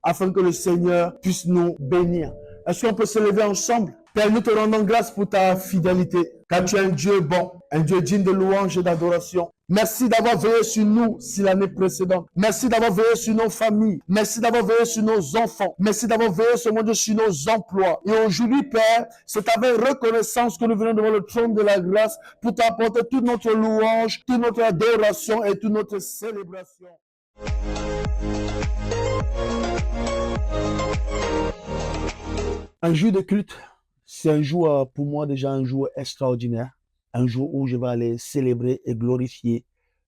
afin que le Seigneur puisse nous bénir. Est-ce qu'on peut se lever ensemble? Père, nous te rendons grâce pour ta fidélité, car tu es un Dieu bon, un Dieu digne de louange et d'adoration. Merci d'avoir veillé sur nous si l'année précédente. Merci d'avoir veillé sur nos familles. Merci d'avoir veillé sur nos enfants. Merci d'avoir veillé sur nos emplois. Et aujourd'hui, Père, c'est avec reconnaissance que nous venons devant le trône de la grâce pour t'apporter toute notre louange, toute notre adoration et toute notre célébration. Un jour de culte, c'est un jour pour moi déjà un jour extraordinaire. Un jour où je vais aller célébrer et glorifier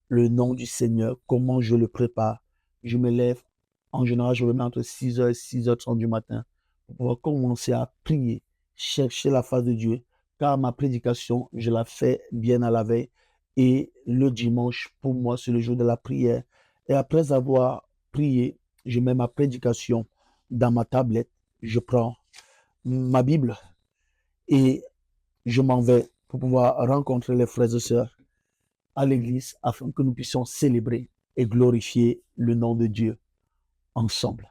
le nom du Seigneur. Comment je le prépare? Je me lève, en général, je me mets entre 6h et 6h30 du matin pour pouvoir commencer à prier, chercher la face de Dieu. Car ma prédication, je la fais bien à la veille. Et le dimanche, pour moi, c'est le jour de la prière. Et après avoir prié, je mets ma prédication dans ma tablette. Je prends ma Bible et je m'en vais pour pouvoir rencontrer les frères et sœurs à l'église afin que nous puissions célébrer et glorifier le nom de Dieu ensemble.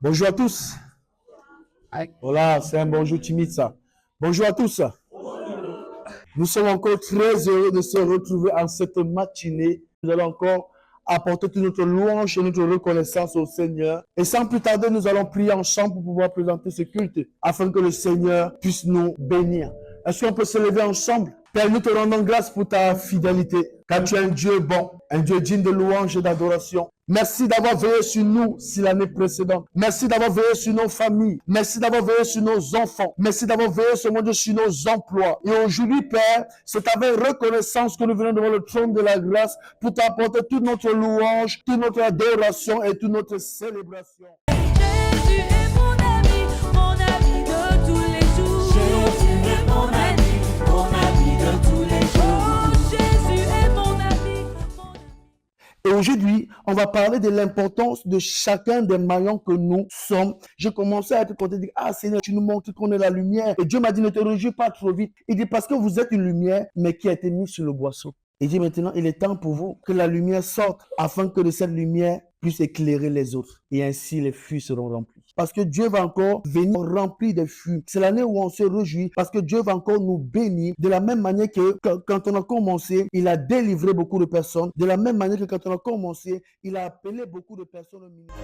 Bonjour à tous. Voilà, c'est un bonjour timide ça. Bonjour à tous. Nous sommes encore très heureux de se retrouver en cette matinée. Nous allons encore apporter toute notre louange et notre reconnaissance au Seigneur. Et sans plus tarder, nous allons prier ensemble pour pouvoir présenter ce culte afin que le Seigneur puisse nous bénir. Est-ce qu'on peut se lever ensemble? Père, nous te rendons grâce pour ta fidélité, car tu es un Dieu bon, un Dieu digne de louange et d'adoration. Merci d'avoir veillé sur nous si l'année précédente. Merci d'avoir veillé sur nos familles. Merci d'avoir veillé sur nos enfants. Merci d'avoir veillé sur nos emplois. Et aujourd'hui, Père, c'est avec reconnaissance que nous venons devant le trône de la grâce pour t'apporter toute notre louange, toute notre adoration et toute notre célébration. Jésus est mon ami de tous les jours. Jésus est mon ami de tous les jours. Oh, Jésus est mon ami. Et aujourd'hui, on va parler de l'importance de chacun des maillons que nous sommes. J'ai commencé à être content de dire, ah Seigneur, tu nous montres qu'on est la lumière. Et Dieu m'a dit, ne te réjouis pas trop vite. Il dit, parce que vous êtes une lumière, mais qui a été mise sur le boisseau. Il dit maintenant, il est temps pour vous que la lumière sorte, afin que de cette lumière puisse éclairer les autres. Et ainsi, les fûts seront remplis. Parce que Dieu va encore venir remplir des fûts. C'est l'année où on se réjouit parce que Dieu va encore nous bénir de la même manière que quand on a commencé, il a délivré beaucoup de personnes. De la même manière que quand on a commencé, il a appelé beaucoup de personnes au ministère.